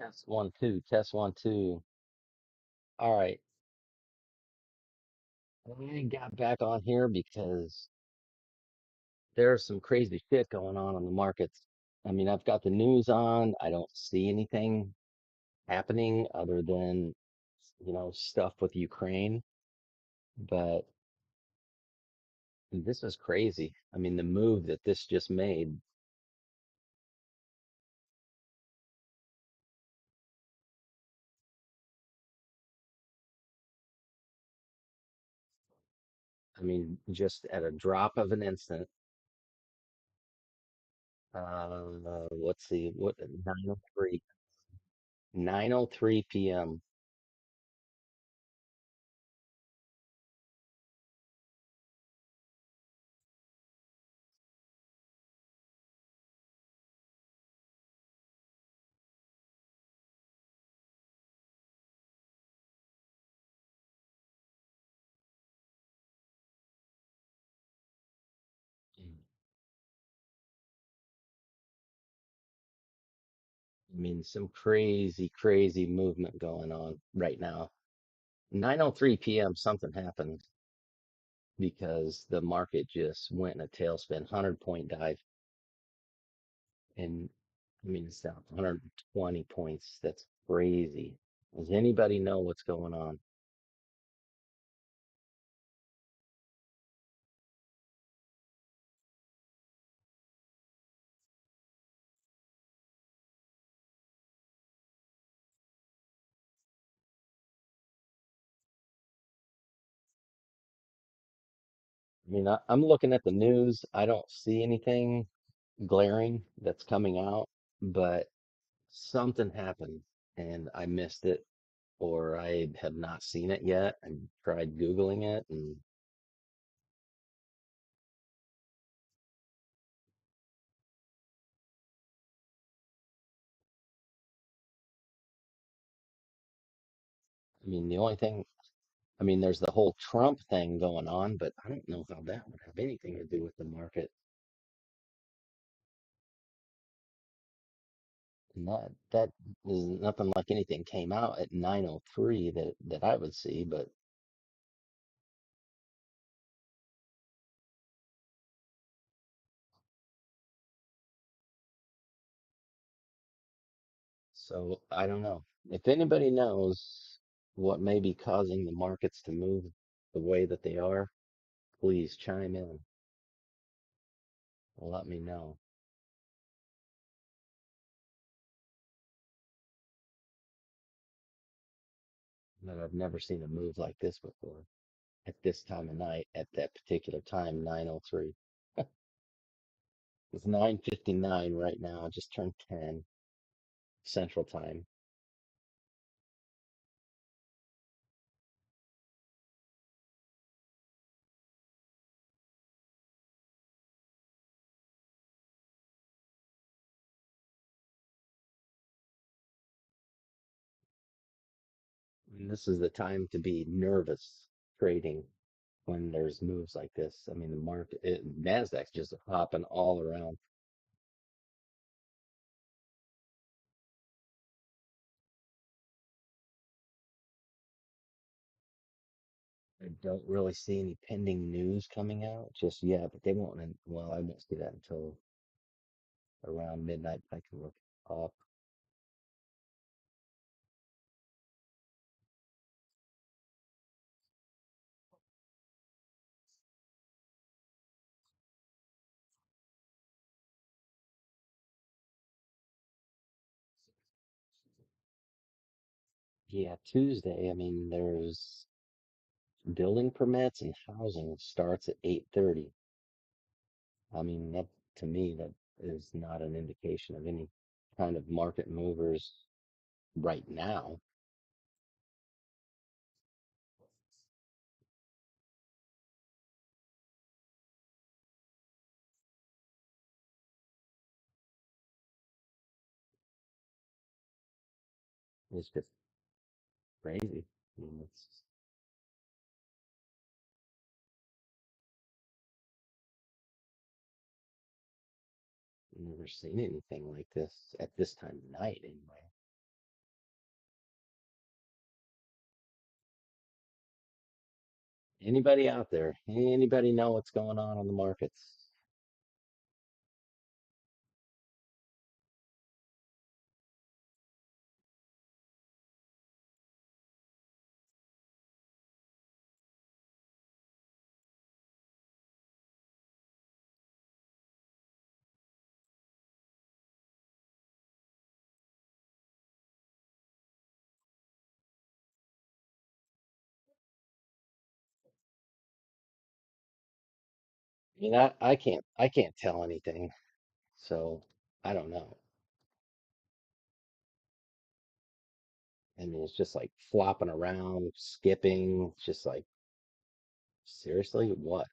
Test one, two, test one, two. All right. I got back on here because there's some crazy shit going on in the markets. I mean, I've got the news on. I don't see anything happening other than, stuff with Ukraine. But this is crazy. I mean, the move that this just made, I mean, just at a drop of an instant. Let's see, 9:03 p.m. I mean, some crazy, crazy movement going on right now. 9:03 p.m. something happened because the market just went in a tailspin, 100-point dive, and I mean it's down 120 points. That's crazy. Does anybody know what's going on? I mean, I'm looking at the news. I don't see anything glaring that's coming out, but something happened and I missed it, or I have not seen it yet. I tried Googling it, and I mean, the only thing, I mean, there's the whole Trump thing going on, but I don't know how that would have anything to do with the market. And that is nothing like anything came out at 9:03 that I would see, but so I don't know. If anybody knows what may be causing the markets to move the way that they are, please chime in and let me know. But I've never seen a move like this before at this time of night at that particular time, 9:03. It's 9:59 right now. I just turned 10 Central Time. And this is the time to be nervous trading when there's moves like this. I mean, the Nasdaq's just hopping all around. I don't really see any pending news coming out just yet, but they won't. Well, I won't see that until around midnight. I can look up. Yeah, Tuesday. I mean, there's building permits and housing starts at 8:30. I mean, that to me, that is not an indication of any kind of market movers right now. It's just crazy. I mean, it's never seen anything like this at this time of night anyway. Anybody out there? Anybody know what's going on the markets? I mean, I can't tell anything, so I don't know. I mean, it's just like flopping around, skipping. It's just like, seriously, what?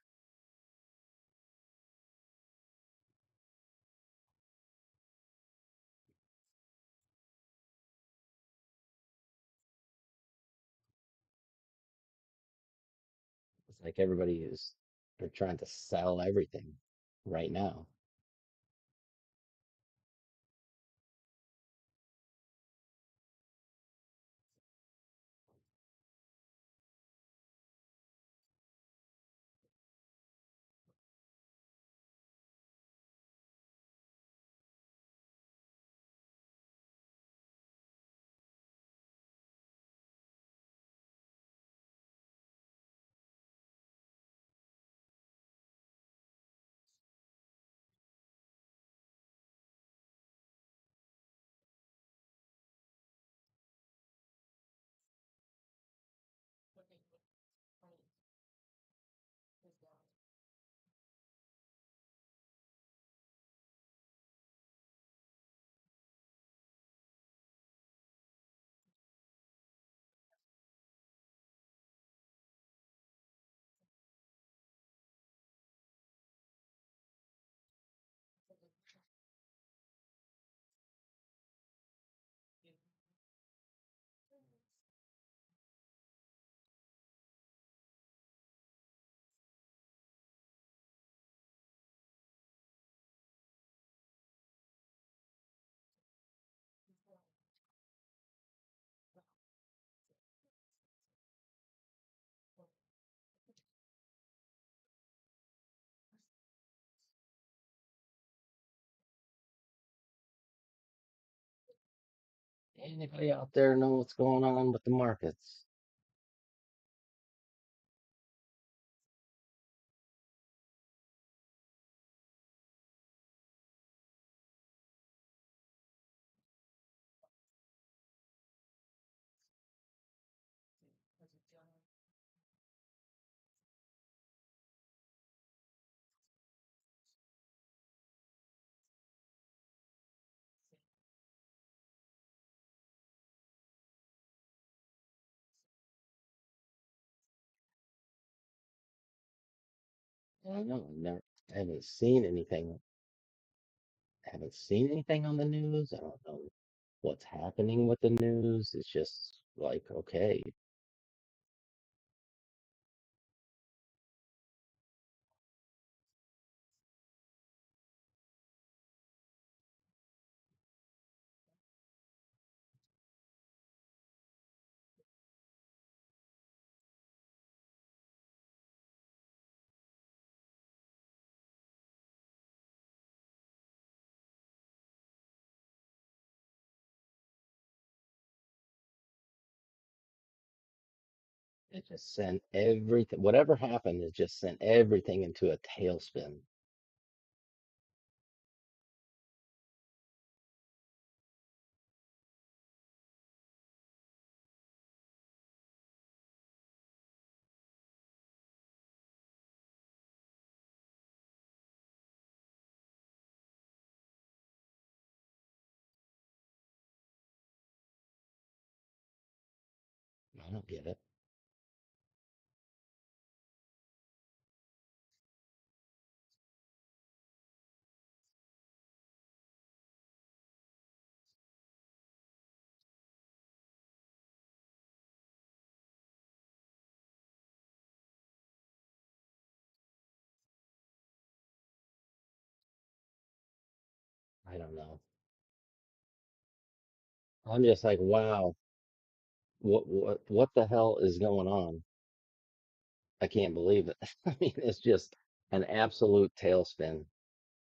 It's like everybody is, they're trying to sell everything right now. Anybody out there know what's going on with the markets? I don't know. I haven't seen anything on the news. I don't know what's happening with the news. It's just like, okay, it just sent everything, whatever happened, it just sent everything into a tailspin. I don't get it. I don't know. I'm just like, wow, what the hell is going on? I can't believe it. I mean, it's just an absolute tailspin.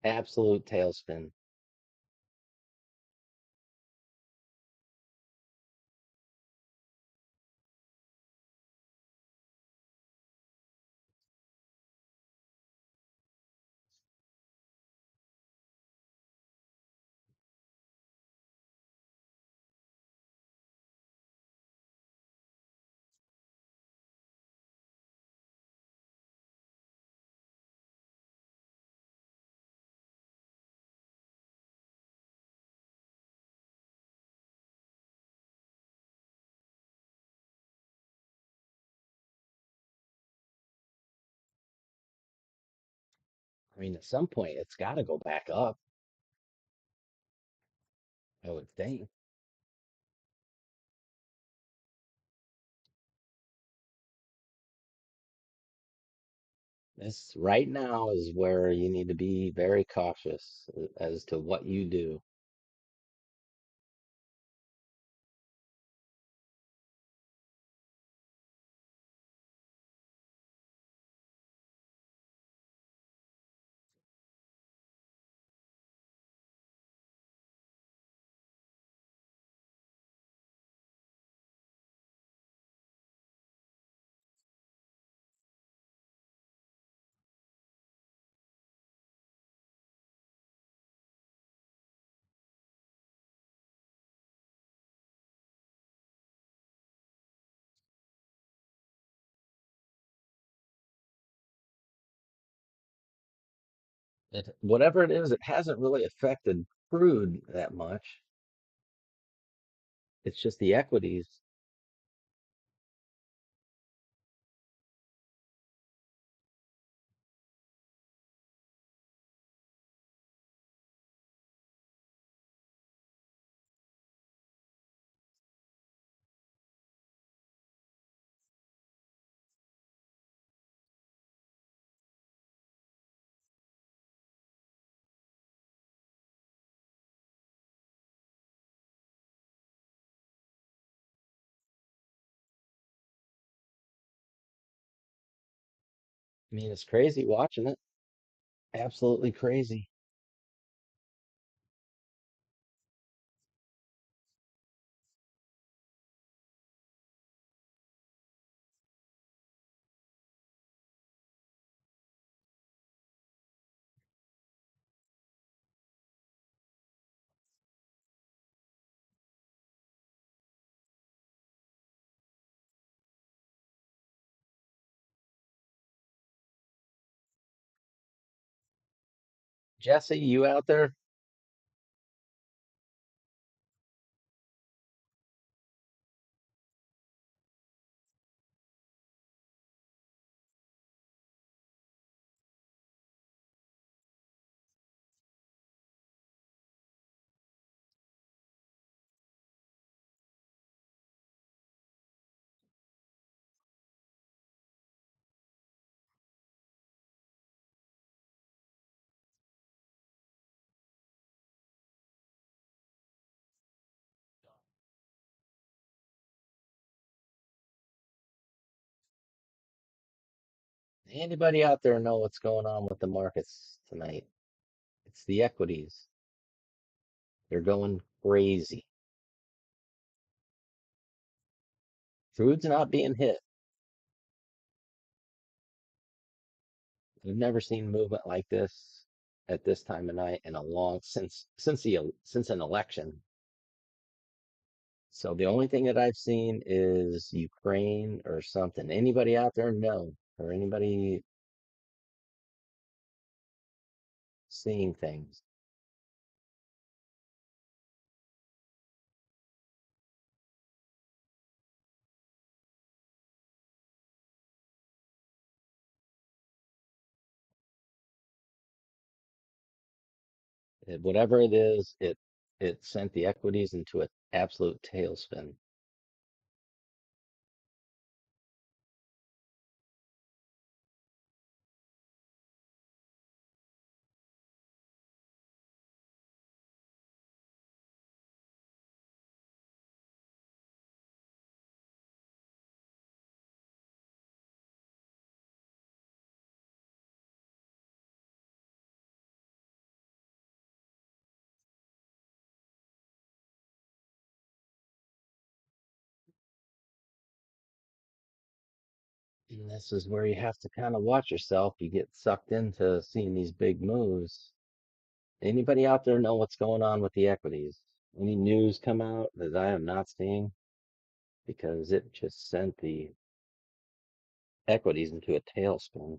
Absolute tailspin. I mean, at some point, it's got to go back up, I would think. This right now is where you need to be very cautious as to what you do. Whatever it is, it hasn't really affected crude that much. It's just the equities. I mean, it's crazy watching it. Absolutely crazy. Jesse, you out there? Anybody out there know what's going on with the markets tonight? It's the equities. They're going crazy. Crude's not being hit. We've never seen movement like this at this time of night in a long since an election. So the only thing that I've seen is Ukraine or something. Anybody out there know? Or anybody seeing things? Whatever it is, it sent the equities into an absolute tailspin. And this is where you have to kind of watch yourself. You get sucked into seeing these big moves. Anybody out there know what's going on with the equities? Any news come out that I am not seeing? Because it just sent the equities into a tailspin.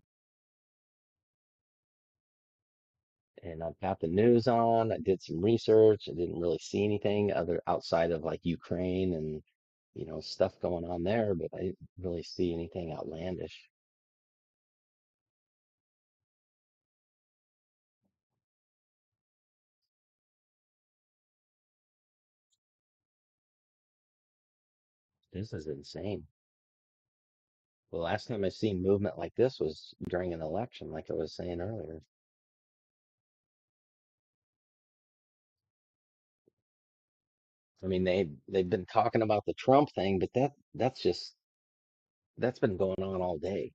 And I've got the news on. I did some research. I didn't really see anything other outside of like Ukraine and stuff going on there, but I didn't really see anything outlandish. This is insane. The last time I seen movement like this was during an election, like I was saying earlier. I mean, they've been talking about the Trump thing, but that's been going on all day.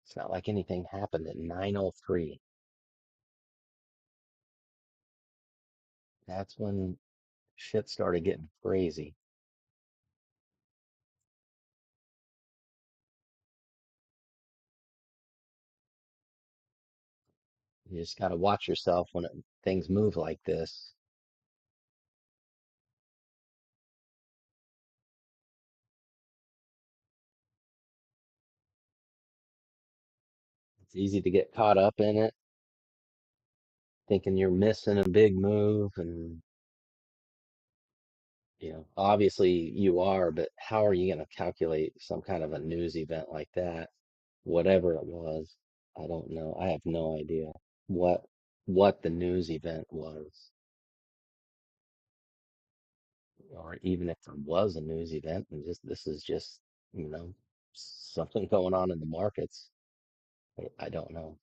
It's not like anything happened at 9:03. That's when shit started getting crazy. You just got to watch yourself when things move like this. It's easy to get caught up in it, thinking you're missing a big move, and obviously you are, but how are you going to calculate some kind of a news event like that? Whatever it was, I don't know. I have no idea what what the news event was, or even if there was a news event, and just this is just, you know, something going on in the markets. I don't know.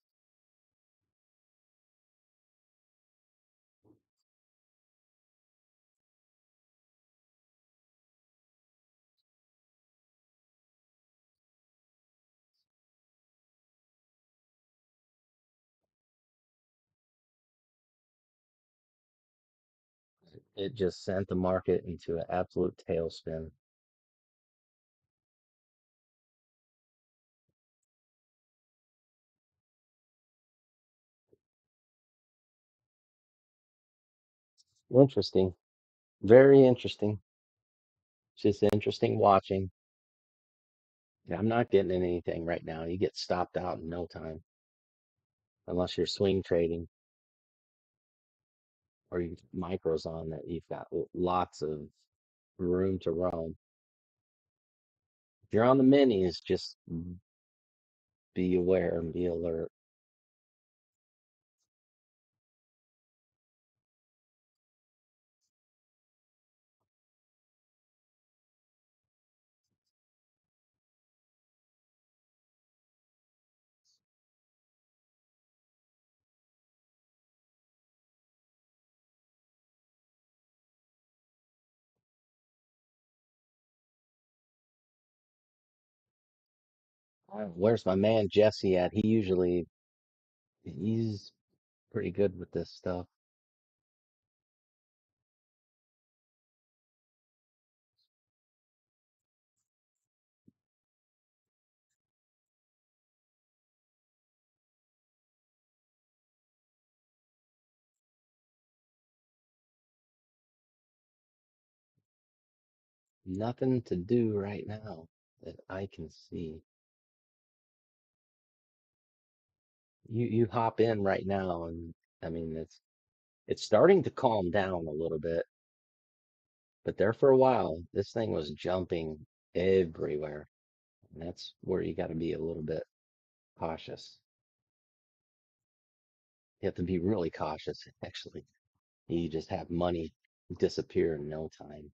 It just sent the market into an absolute tailspin. Interesting. Very interesting. Just interesting watching. Yeah, I'm not getting in anything right now. You get stopped out in no time, unless you're swing trading or you micros on that you've got lots of room to roam. If you're on the minis, just be aware and be alert. Where's my man Jesse at? He's pretty good with this stuff. Nothing to do right now that I can see. You hop in right now, and I mean it's starting to calm down a little bit, but there for a while, this thing was jumping everywhere. And that's where you got to be a little bit cautious. You have to be really cautious, actually. You just have money disappear in no time.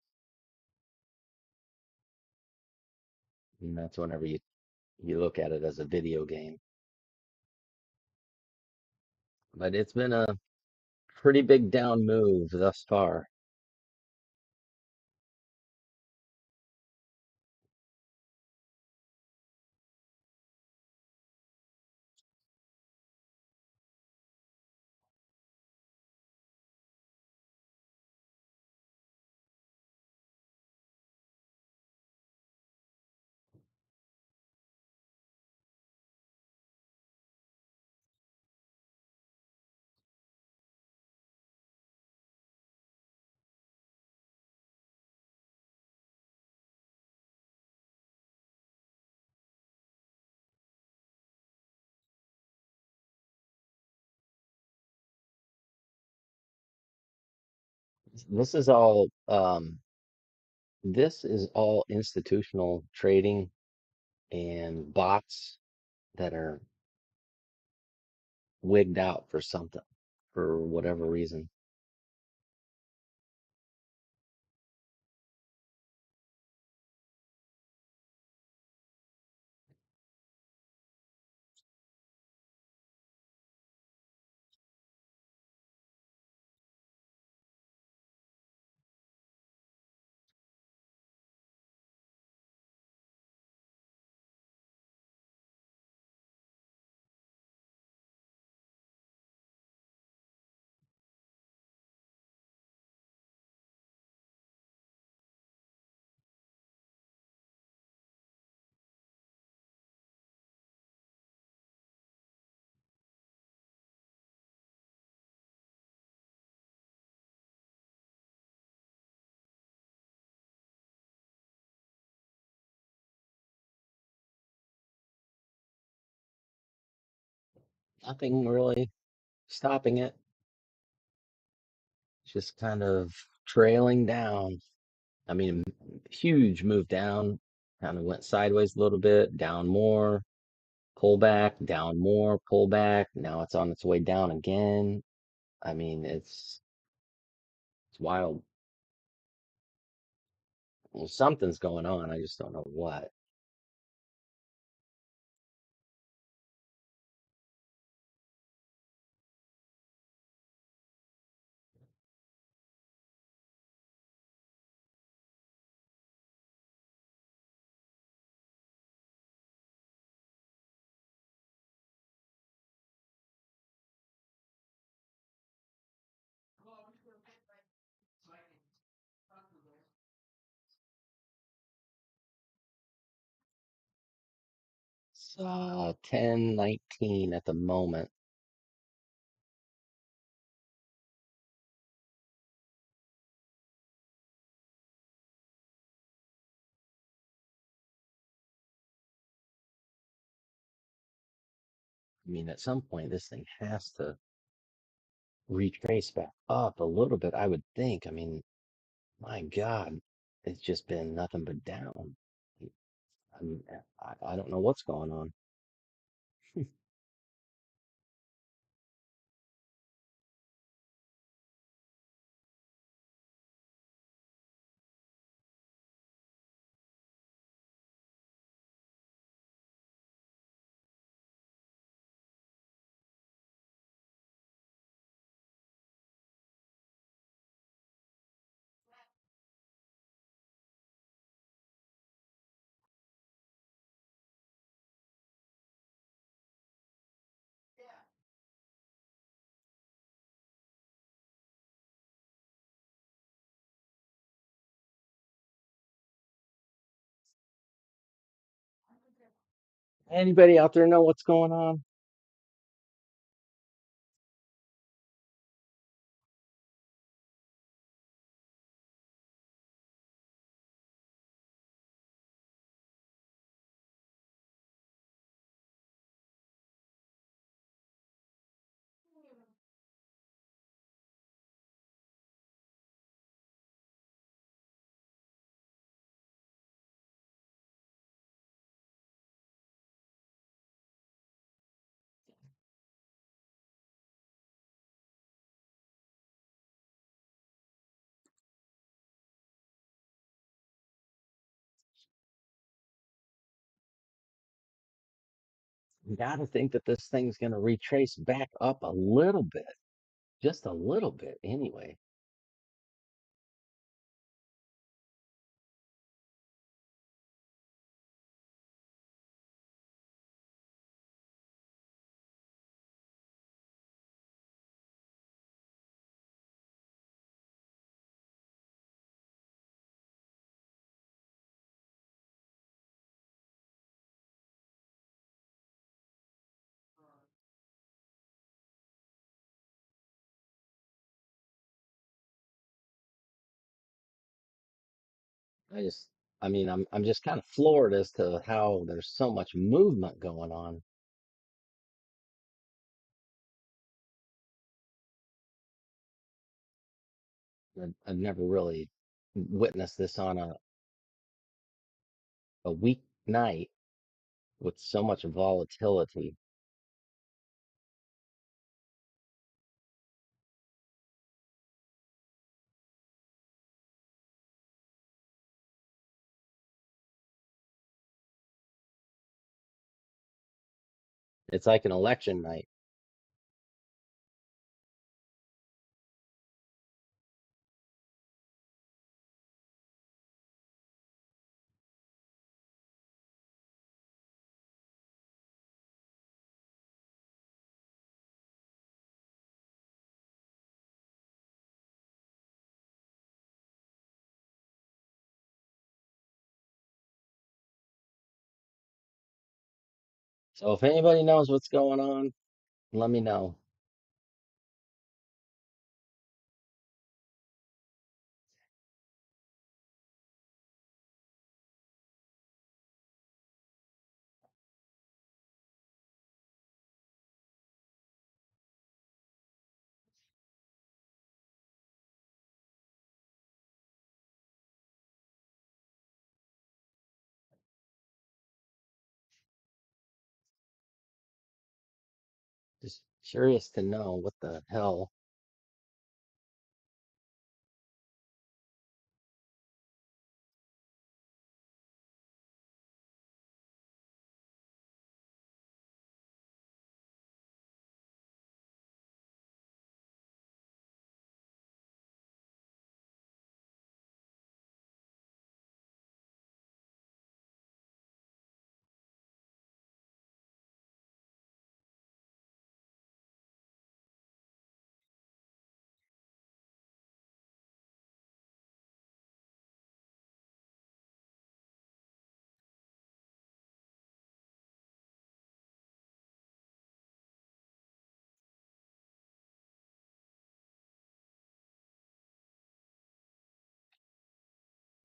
And that's whenever you look at it as a video game. But it's been a pretty big down move thus far. This is all institutional trading and bots that are wigged out for something, for whatever reason. Nothing really stopping it, just kind of trailing down. I mean, huge move down, kind of went sideways a little bit, down more, pull back, down more, pull back. Now it's on its way down again. I mean, it's wild. Well, something's going on. I just don't know what. It's 10:19 at the moment. I mean, at some point, this thing has to retrace back up a little bit, I would think. I mean, my God, it's just been nothing but down. I mean, I don't know what's going on. Anybody out there know what's going on? You got to think that this thing's going to retrace back up a little bit, just a little bit anyway. I just, I mean, I'm just kind of floored as to how there's so much movement going on. I've never really witnessed this on a weeknight with so much volatility. It's like an election night. So if anybody knows what's going on, let me know. Just curious to know what the hell.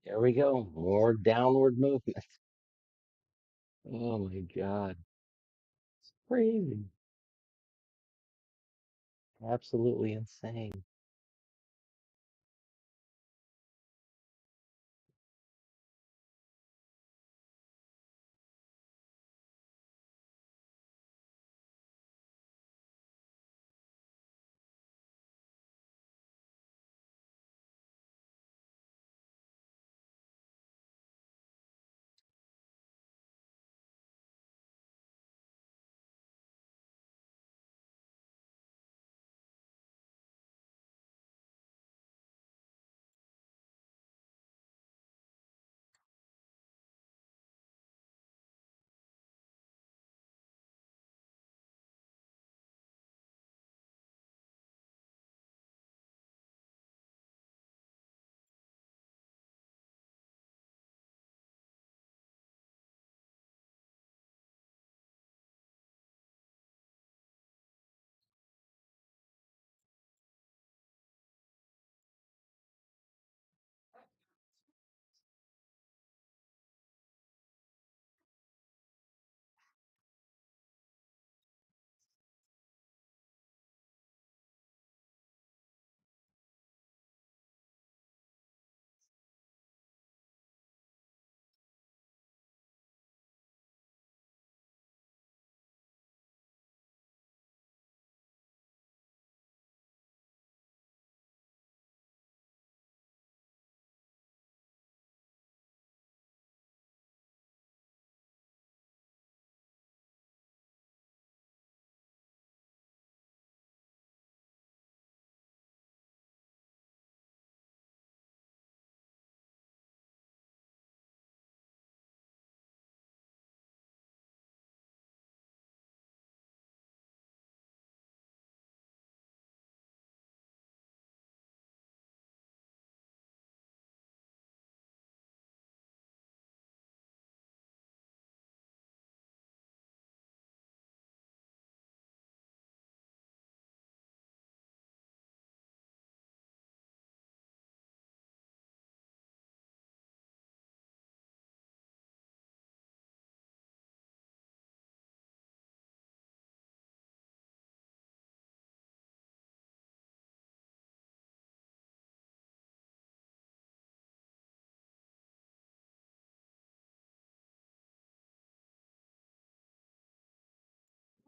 Here we go. More downward movement. Oh my God. It's crazy. Absolutely insane.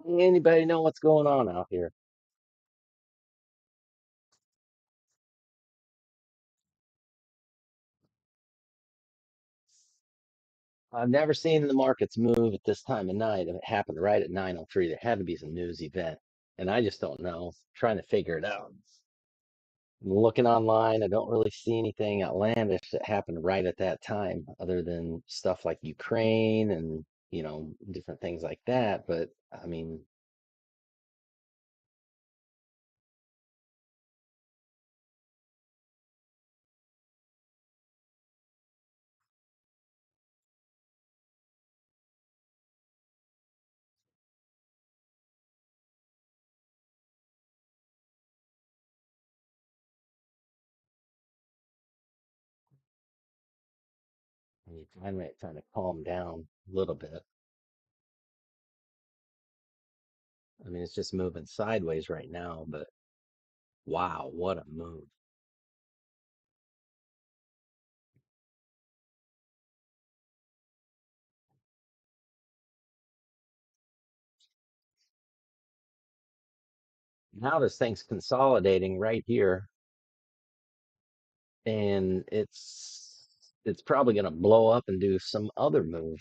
Anybody know what's going on out here? I've never seen the markets move at this time of night. It happened right at 9:03. There had to be some news event, and I just don't know. Trying to figure it out. I'm looking online. I don't really see anything outlandish that happened right at that time, other than stuff like Ukraine and, different things like that. But I mean, you finally trying to calm down a little bit. I mean, it's just moving sideways right now, but wow, what a move. Now this thing's consolidating right here, and it's probably going to blow up and do some other move.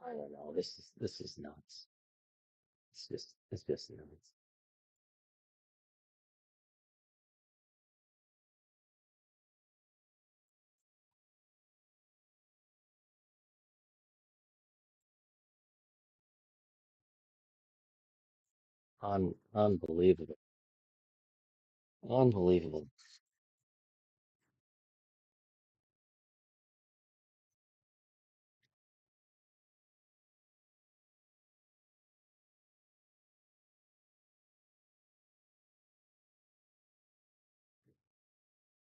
I don't know. This is nuts. It's just nuts. Unbelievable. Unbelievable.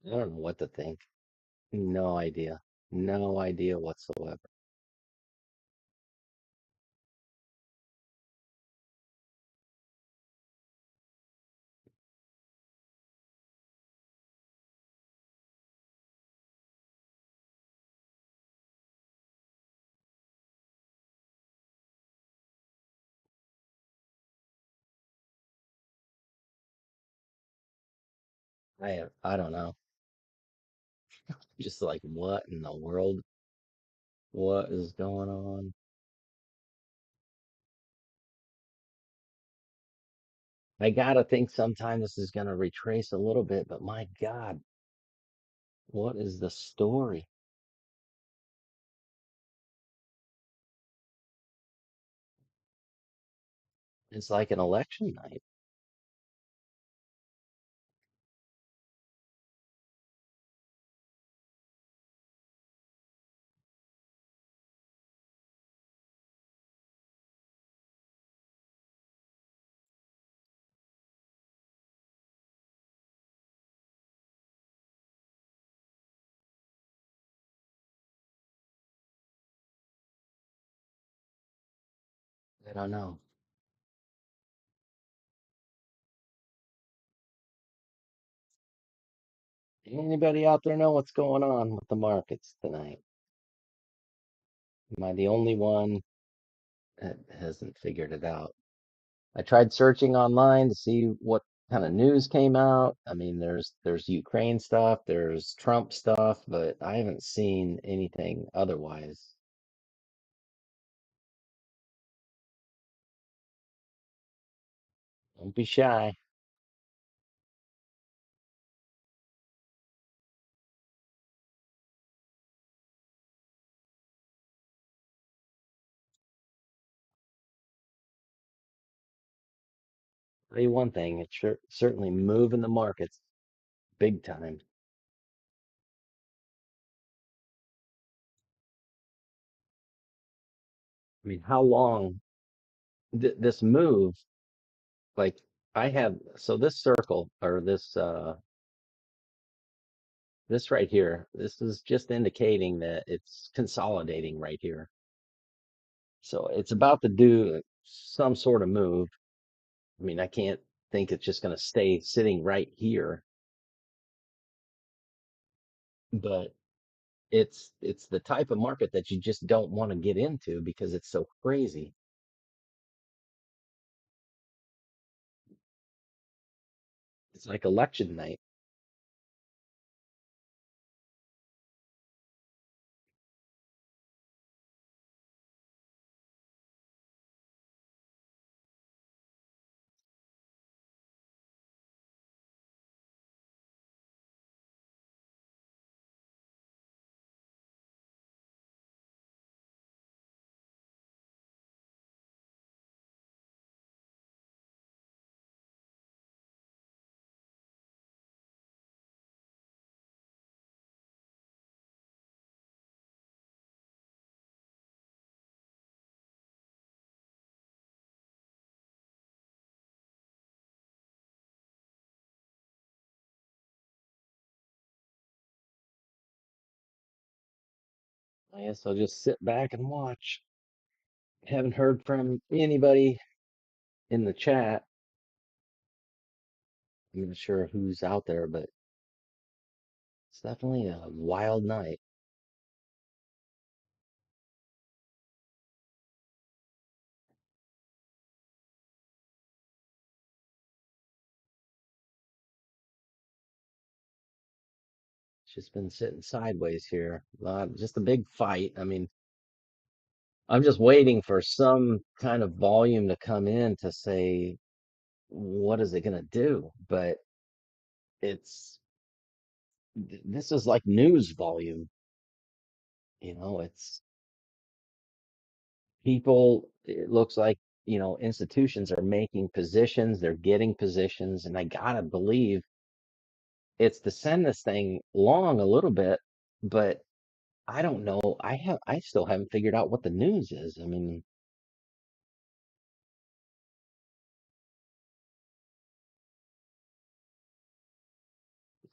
I don't know what to think. No idea. No idea whatsoever. I don't know. Just like what in the world? What is going on? I gotta think sometime this is gonna retrace a little bit, but my God, what is the story? It's like an election night. I don't know. Anybody out there know what's going on with the markets tonight? Am I the only one that hasn't figured it out? I tried searching online to see what kind of news came out. I mean, there's Ukraine stuff, there's Trump stuff, but I haven't seen anything otherwise. Don't be shy. Tell you one thing, it's certainly moving the markets big time. I mean, how long this move, like I have, so this circle or this right here, this is just indicating that it's consolidating right here. So it's about to do some sort of move. I mean, I can't think it's just going to stay sitting right here, but it's the type of market that you just don't want to get into because it's so crazy. It's like election night. I guess I'll just sit back and watch. Haven't heard from anybody in the chat. I'm not sure who's out there, but it's definitely a wild night. It's just been sitting sideways here. Just a big fight. I mean, I'm just waiting for some kind of volume to come in to say, what is it going to do? But it's, this is like news volume. It's people, it looks like, institutions are making positions, they're getting positions, and I gotta believe it's to send this thing long a little bit, but I don't know. I still haven't figured out what the news is. I mean,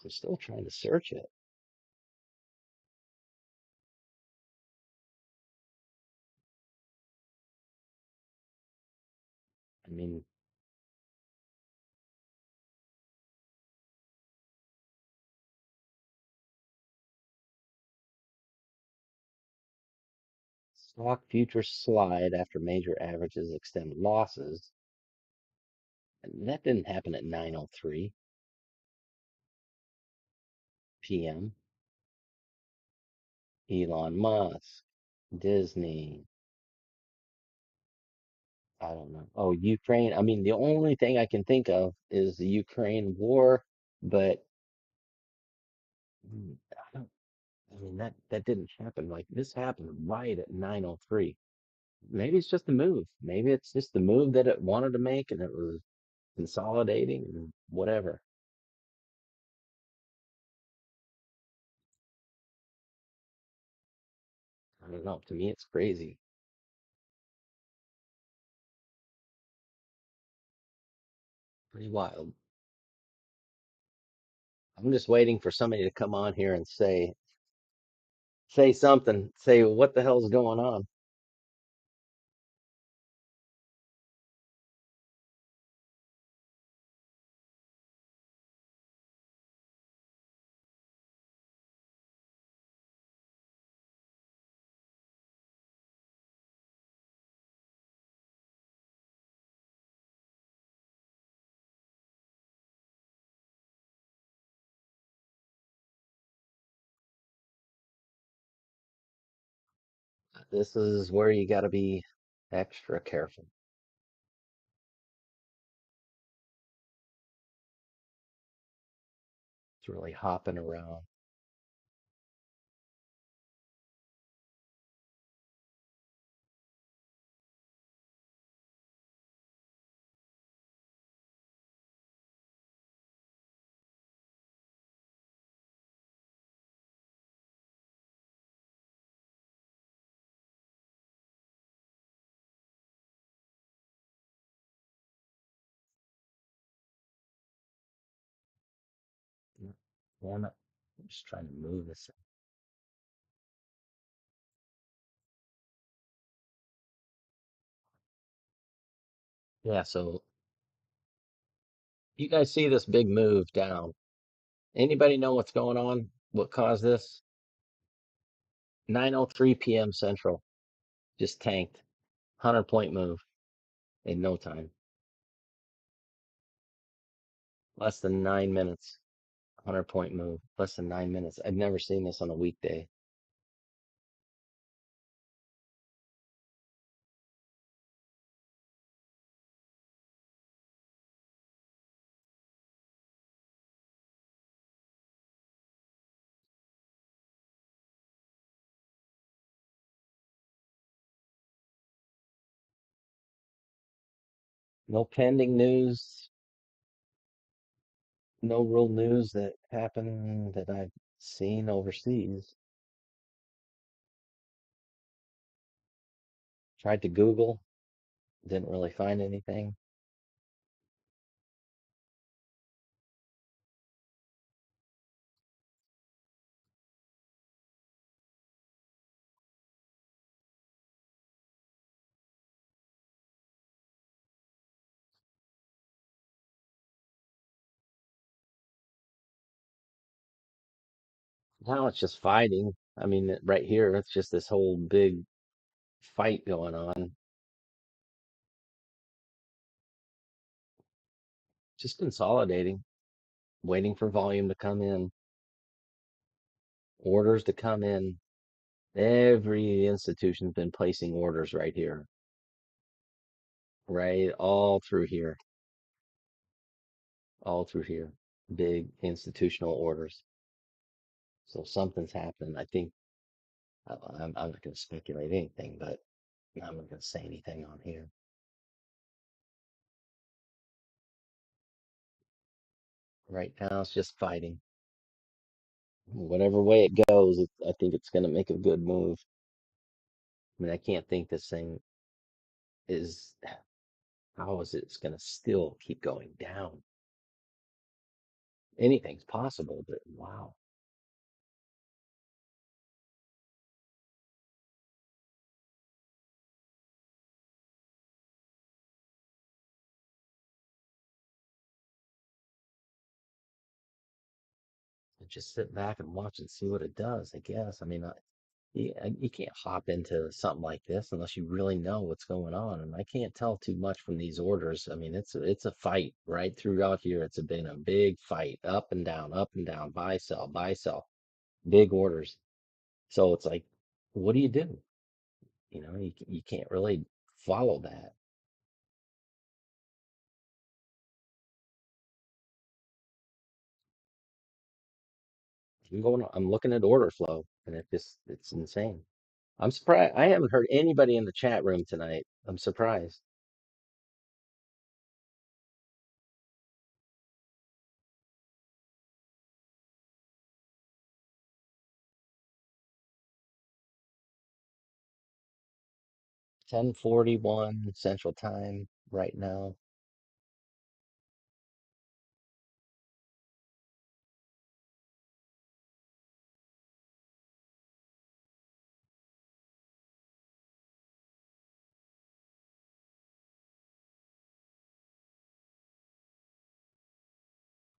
I'm still trying to search it. I mean, stock futures slide after major averages extend losses. And that didn't happen at 9:03 p.m. Elon Musk, Disney, I don't know. Oh, Ukraine. I mean, the only thing I can think of is the Ukraine war, but I don't, I mean that didn't happen. Like this happened right at 9:03. Maybe it's just the move. Maybe it's just the move that it wanted to make and it was consolidating and whatever. I don't know. To me, it's crazy. Pretty wild. I'm just waiting for somebody to come on here and say something, say what the hell's going on. This is where you got to be extra careful. It's really hopping around. Damn it. I'm just trying to move this. Yeah, so you guys see this big move down. Anybody know what's going on? What caused this? 9:03 p.m. Central. Just tanked. 100-point move in no time. Less than 9 minutes. 100-point move. Less than 9 minutes. I've never seen this on a weekday. No pending news. No real news that happened that I've seen overseas. Tried to Google. Didn't really find anything. Now it's just fighting. I mean, right here, it's just this whole big fight going on. Just consolidating, waiting for volume to come in, orders to come in. Every institution's been placing orders right here, right? All through here. Big institutional orders. So something's happening. I think I'm not going to speculate anything, but I'm not going to say anything on here. Right now, it's just fighting. Whatever way it goes, I think it's going to make a good move. I mean, I can't think this thing is, how is it's going to still keep going down? Anything's possible, but wow. And just sit back and watch and see what it does, I guess. I mean, you can't hop into something like this unless you really know what's going on. And I can't tell too much from these orders. I mean, it's a fight right throughout here. Been a big fight, up and down, buy, sell, big orders. So it's like, what do you do? You can't really follow that. I'm looking at order flow, and it's insane. I'm surprised. I haven't heard anybody in the chat room tonight. I'm surprised. 10:41 Central Time right now.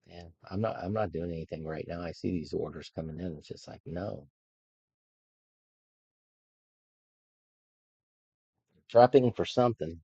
Yeah, I'm not doing anything right now. I see these orders coming in. It's just like, no. Prepping for something.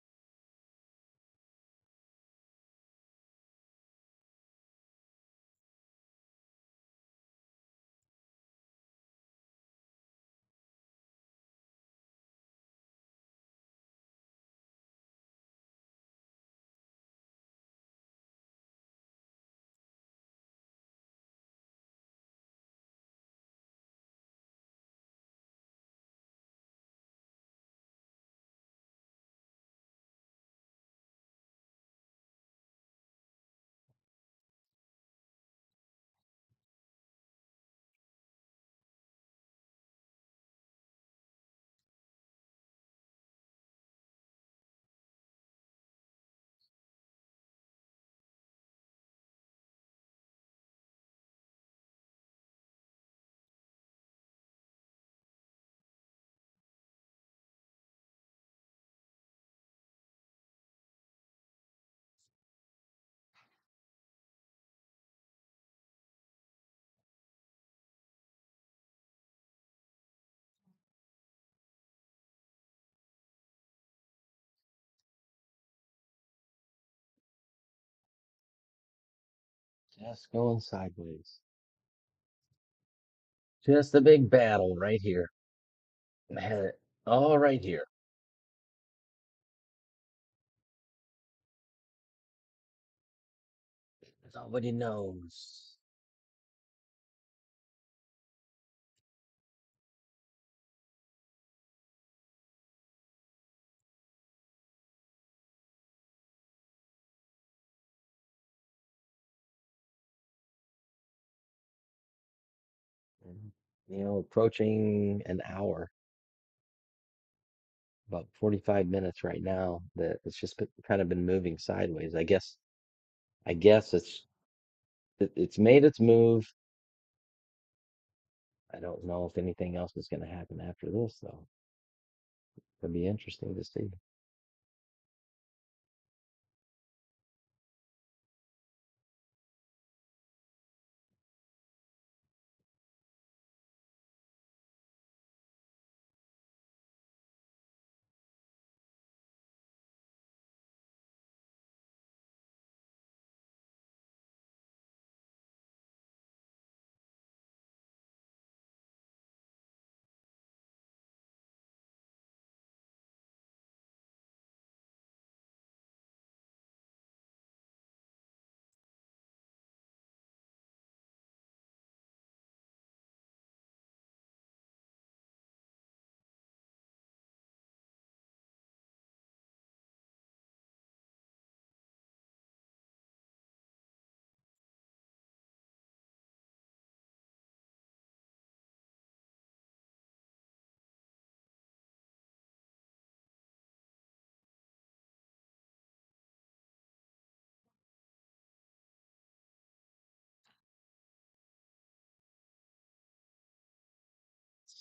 Just going sideways. Just a big battle right here. I had it all right here. Nobody knows. And, approaching an hour, about 45 minutes right now, that it's just kind of been moving sideways. I guess it's made its move. I don't know if anything else is going to happen after this, though. It'll be interesting to see.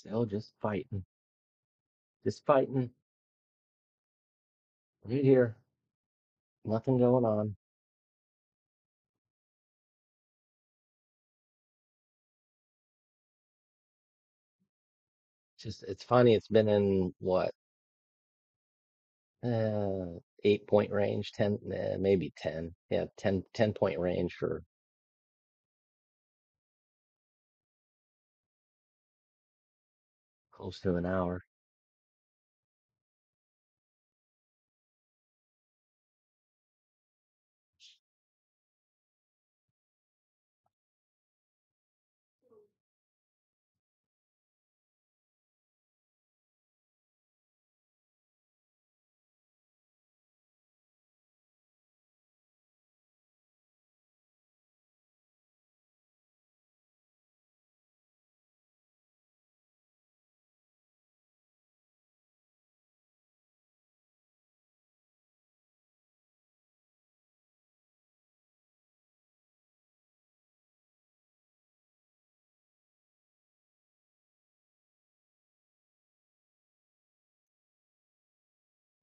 Still just fighting right here. Nothing going on. It's funny. It's been in what, 8 point range, 10, maybe 10. Yeah, 10 point range for close to an hour.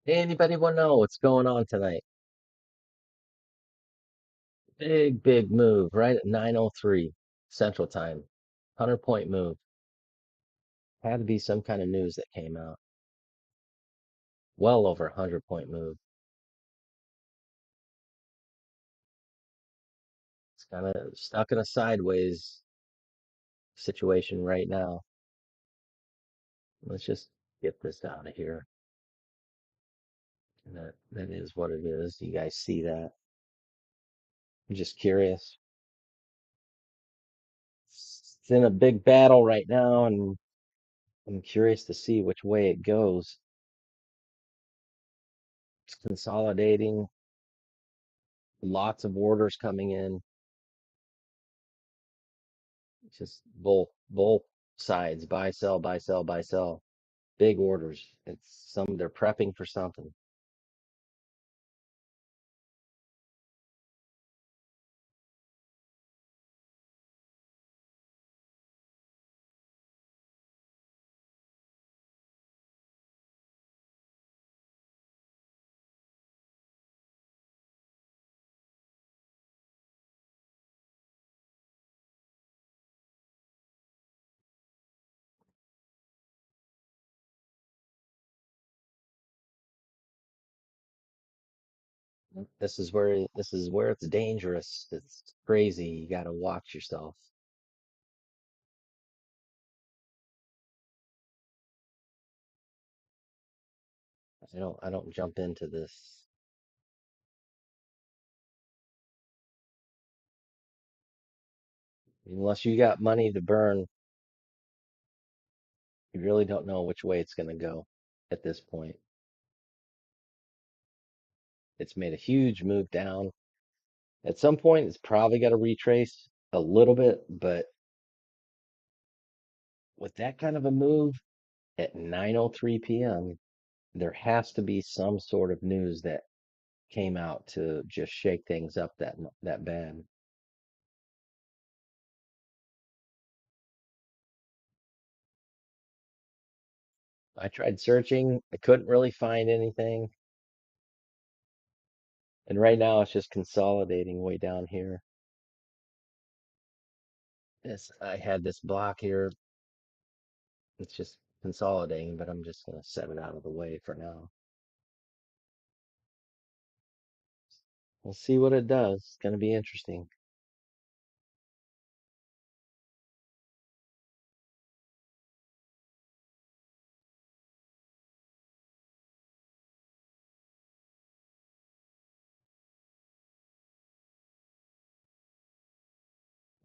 Anybody want to know what's going on tonight? Big move right at 9:03 Central Time. 100 point move. Had to be some kind of news that came out. Well over 100 point move. It's kind of stuck in a sideways situation right now. Let's just get this out of here. And that is what it is. You guys see that? I'm just curious. It's in a big battle right now, and I'm curious to see which way it goes. It's consolidating, lots of orders coming in. It's just both sides, buy, sell, buy, sell, buy, sell. Big orders. They're prepping for something. This is where it's dangerous. It's crazy. You got to watch yourself. I don't jump into this unless you got money to burn. You really don't know which way it's going to go at this point. It's made a huge move down. At some point, it's probably got to retrace a little bit, but with that kind of a move at 9:03 p.m., there has to be some sort of news that came out to just shake things up that bad. I tried searching, I couldn't really find anything, and right now it's just consolidating way down here. This I had this block here. It's just consolidating, but I'm just gonna set it out of the way for now. We'll see what it does. It's gonna be interesting.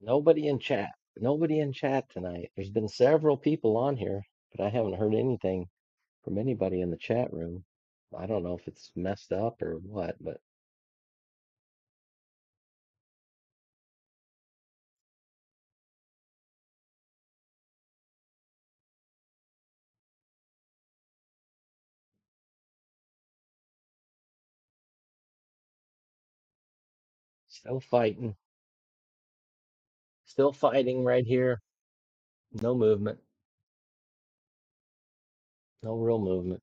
Nobody in chat. Nobody in chat tonight. There's been several people on here, but I haven't heard anything from anybody in the chat room. I don't know if it's messed up or what, but still fighting. Still fighting right here. No movement. No real movement.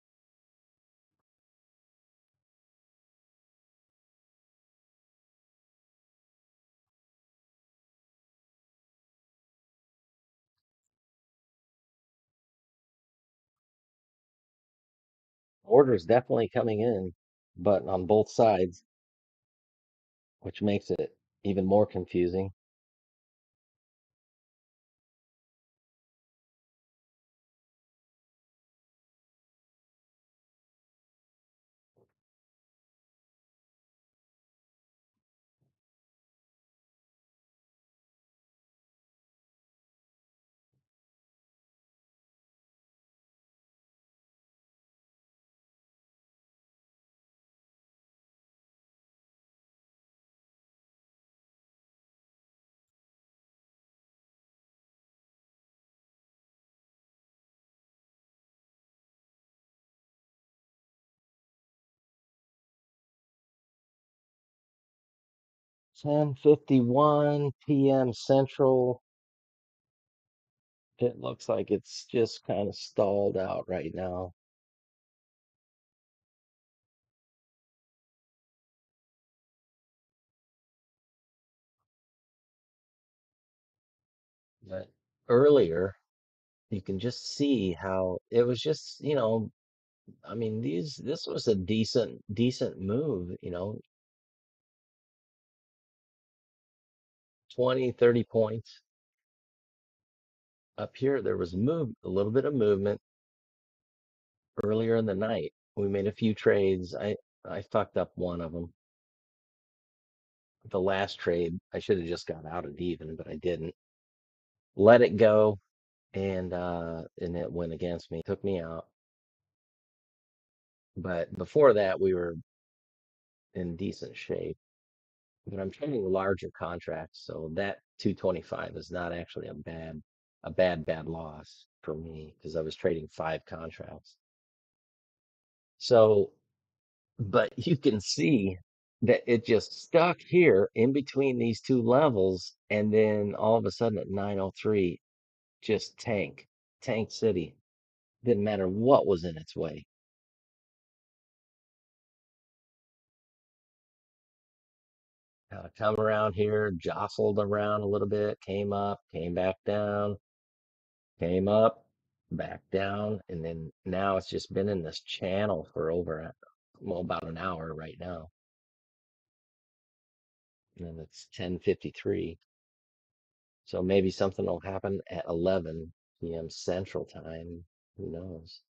Orders definitely coming in, but on both sides, which makes it even more confusing. It's 10:51 p.m. Central. It looks like it's just kind of stalled out right now. But earlier, you can just see how it was just, I mean, this was a decent move, 20, 30 points. Up here, there was a little bit of movement earlier in the night. We made a few trades. I fucked up one of them. The last trade, I should have just got out at even, but I didn't. Let it go, and it went against me, took me out. But before that, we were in decent shape. But I'm trading larger contracts, so that 225 is not actually a bad loss for me because I was trading 5 contracts. So, but you can see that it just stuck here in between these two levels, and then all of a sudden at 9:03, just tank city. Didn't matter what was in its way. Come around here, jostled around a little bit, came up, came back down, came up, back down, and then now it's just been in this channel for well, about an hour right now. and it's 10:53. So maybe something will happen at 11 p.m. Central Time. Who knows?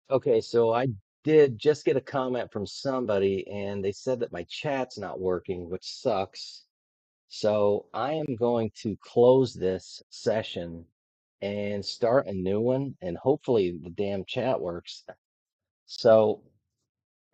Okay, so I did just get a comment from somebody, and they said that my chat's not working, which sucks. So I am going to close this session and start a new one, and hopefully the damn chat works. So